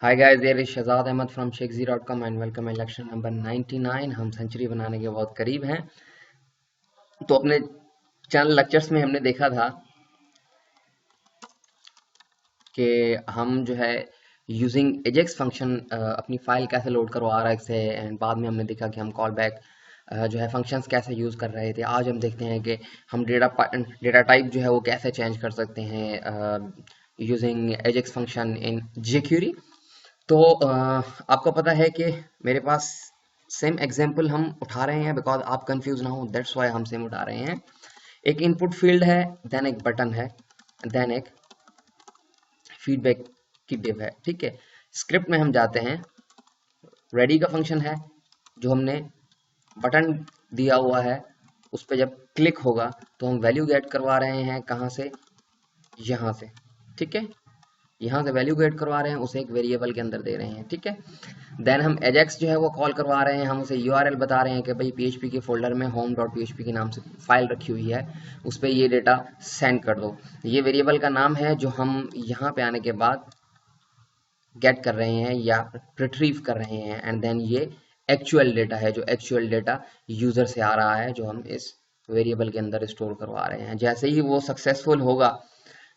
Hi guys, there is Shahzad Ahmad from sheikhzi.com and welcome in lecture number 99। हम century बनाने के बहुत करीब हैं। तो अपने चैनल लेक्चर्स में हमने देखा था कि हम जो है यूजिंग एजेक्स फंक्शन अपनी फाइल कैसे लोड करवा रहे थे, एंड बाद में हमने देखा कि हम कॉल बैक जो है फंक्शंस कैसे यूज़ कर रहे थे। आज हम देखते हैं कि हम डेटा टाइप जो है वो कैसे चेंज कर सकते हैं using Ajax function in jQuery। तो आपको पता है कि मेरे पास सेम एग्जांपल हम उठा रहे हैं बिकॉज आप कंफ्यूज ना हो, दैट्स वाई हम सेम उठा रहे हैं। एक इनपुट फील्ड है, देन एक बटन है, देन एक फीडबैक की डिव है। ठीक है, स्क्रिप्ट में हम जाते हैं। रेडी का फंक्शन है जो हमने बटन दिया हुआ है, उस पर जब क्लिक होगा तो हम वैल्यू गेट करवा रहे हैं। कहाँ से? यहाँ से। ठीक है, यहाँ से वैल्यू गेट करवा रहे हैं, उसे एक वेरिएबल के अंदर दे रहे हैं। ठीक है, देन हम एजेक्स जो है वो कॉल करवा रहे हैं। हम उसे यूआरएल बता रहे हैं कि भाई पीएचपी के फोल्डर में home.php के नाम से फाइल रखी हुई है, उस पर ये डेटा सेंड कर दो। ये वेरिएबल का नाम है जो हम यहाँ पे आने के बाद गेट कर रहे हैं या रिट्रीव कर रहे हैं, एंड देन ये एक्चुअल डेटा है, जो एक्चुअल डेटा यूजर से आ रहा है, जो हम इस वेरिएबल के अंदर स्टोर करवा रहे हैं। जैसे ही वो सक्सेसफुल होगा,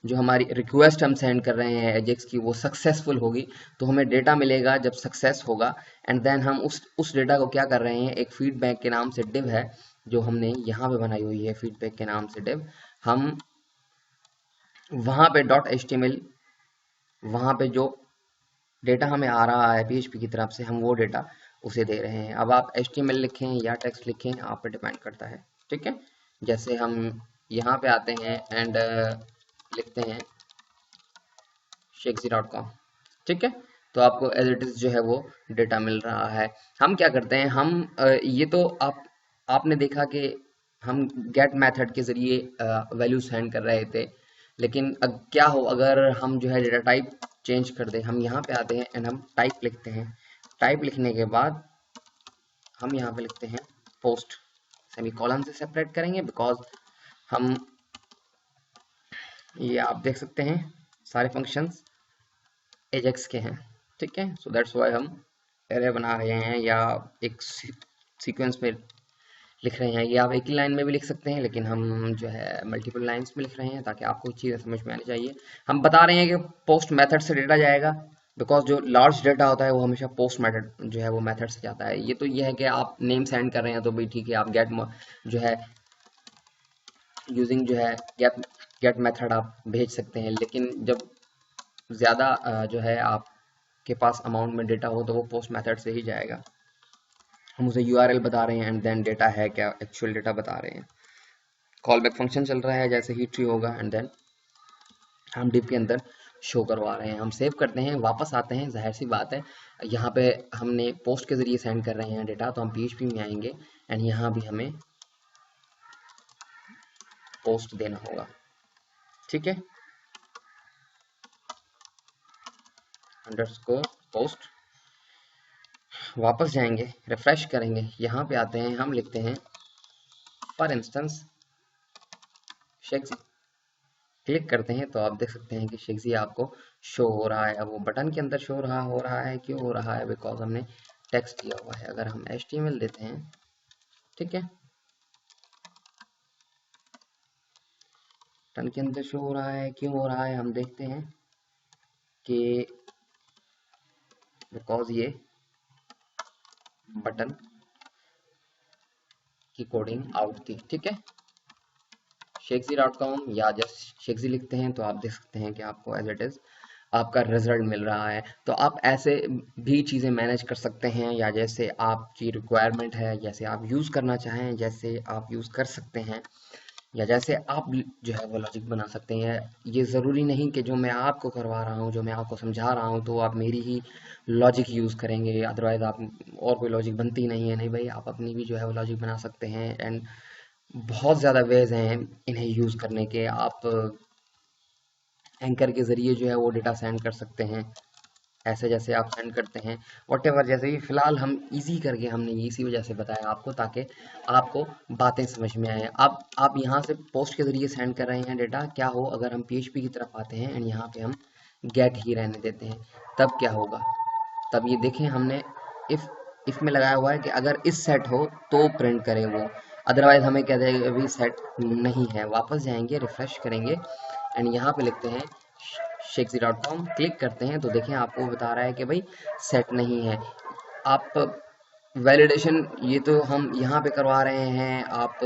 जो हमारी रिक्वेस्ट हम सेंड कर रहे हैं एजेक्स की, वो सक्सेसफुल होगी तो हमें डेटा मिलेगा जब सक्सेस होगा। एंड देन हम उस डेटा को क्या कर रहे हैं, एक फीडबैक के नाम से डिव है जो हमने यहाँ पे बनाई हुई है, फीडबैक के नाम से डिव। हम वहाँ पे .html, वहाँ पे जो डेटा हमें आ रहा है पीएचपी की तरफ से, हम वो डेटा उसे दे रहे हैं। अब आप HTML लिखें या टेक्स्ट लिखें, आप पे डिपेंड करता है। ठीक है, जैसे हम यहाँ पे आते हैं एंड लिखते हैं sheikhzi.com। ठीक है, तो आपको एज इट इज जो है वो डेटा मिल रहा है। हम क्या करते हैं, हम ये तो आपने देखा कि हम गेट मेथड के जरिए वैल्यू सेंड कर रहे थे, लेकिन क्या हो अगर हम जो है डेटा टाइप चेंज कर दें। हम यहाँ पे आते हैं एंड हम टाइप लिखते हैं। टाइप लिखने के बाद हम यहाँ पे लिखते हैं पोस्ट, सेमी कॉलन से सेपरेट करेंगे बिकॉज हम, ये आप देख सकते हैं सारे फंक्शंस एजेक्स के हैं। ठीक है, सो दैट्स वाई हम एरे बना रहे हैं या एक सीक्वेंस में लिख रहे हैं। ये आप एक ही लाइन में भी लिख सकते हैं, लेकिन हम जो है मल्टीपल लाइंस में लिख रहे हैं ताकि आपको चीज़ें समझ में आनी चाहिए। हम बता रहे हैं कि पोस्ट मेथड से डेटा जाएगा बिकॉज जो लार्ज डेटा होता है वो हमेशा पोस्ट मेथड जो है वो मेथड से जाता है। ये तो ये है कि आप नेम सेंड कर रहे हैं तो भाई ठीक है, आप गेट जो है यूजिंग जो है गेट मेथड आप भेज सकते हैं, लेकिन जब ज़्यादा जो है आपके पास अमाउंट में डेटा हो तो वो पोस्ट मेथड से ही जाएगा। हम उसे यूआरएल बता रहे हैं एंड देन डेटा है क्या, एक्चुअल डेटा बता रहे हैं। कॉल बैक फंक्शन चल रहा है, जैसे ही ट्री होगा एंड देन हम डिव के अंदर शो करवा रहे हैं। हम सेव करते हैं, वापस आते हैं, जाहिर सी बात है यहाँ पे हमने पोस्ट के जरिए सेंड कर रहे हैं डेटा, तो हम पीएचपी में आएंगे एंड यहाँ भी हमें पोस्ट देना होगा। ठीक है, अंडरस्कोर पोस्ट। वापस जाएंगे, रिफ्रेश करेंगे, यहाँ पे आते हैं, हम लिखते हैं फॉर इंस्टेंस शेक्सी। क्लिक करते हैं तो आप देख सकते हैं कि शेक्सी आपको शो हो रहा है। अब वो बटन के अंदर शो हो रहा है, क्यों हो रहा है? बिकॉज हमने टेक्स्ट दिया हुआ है। अगर हम HTML देते हैं, ठीक है, बटन के अंदर शो हो रहा है, क्यों हो रहा है? हम देखते हैं कि बिकॉज ये बटन की कोडिंग आउट थी। ठीक है, sheikhzi.com या जस्ट शेक्सी लिखते हैं तो आप देख सकते हैं कि आपको एज इट इज आपका रिजल्ट मिल रहा है। तो आप ऐसे भी चीज़ें मैनेज कर सकते हैं, या जैसे आपकी रिक्वायरमेंट है, जैसे आप यूज़ करना चाहें जैसे आप यूज़ कर सकते हैं, या जैसे आप जो है वो लॉजिक बना सकते हैं। ये ज़रूरी नहीं कि जो मैं आपको करवा रहा हूँ, जो मैं आपको समझा रहा हूँ, तो आप मेरी ही लॉजिक यूज़ करेंगे, अदरवाइज आप और कोई लॉजिक बनती ही नहीं है। नहीं भाई, आप अपनी भी जो है वो लॉजिक बना सकते हैं, एंड बहुत ज़्यादा वेज हैं इन्हें यूज़ करने के। आप एंकर के ज़रिए जो है वो डेटा सेंड कर सकते हैं, ऐसे जैसे आप सेंड करते हैं वॉटेवर। जैसे कि फ़िलहाल हम इजी करके हमने इसी वजह से बताया आपको, ताकि आपको बातें समझ में आए। अब आप यहाँ से पोस्ट के ज़रिए सेंड कर रहे हैं डेटा, क्या हो अगर हम पीएचपी की तरफ आते हैं एंड यहाँ पे हम गेट ही रहने देते हैं, तब क्या होगा? तब ये देखें हमने इफ में लगाया हुआ है कि अगर इस सेट हो तो प्रिंट करे वो, अदरवाइज हमें क्या देगा, अभी सेट नहीं है। वापस जाएंगे, रिफ्रेश करेंगे एंड यहाँ पे लिखते हैं shakesy.com, क्लिक करते हैं तो देखें आपको बता रहा है कि भाई सेट नहीं है। आप वैलिडेशन ये तो हम यहाँ पे करवा रहे हैं, आप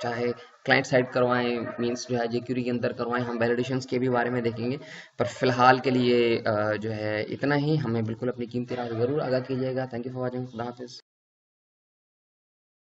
चाहे क्लाइंट साइड करवाएं, मींस जो है jQuery के अंदर करवाएं, हम वैलिडेशंस के भी बारे में देखेंगे। पर फिलहाल के लिए जो है इतना ही। हमें बिल्कुल अपनी कीमती राय ज़रूर अदा कीजिएगा। Thank you for watching. खुदा हाफिज़।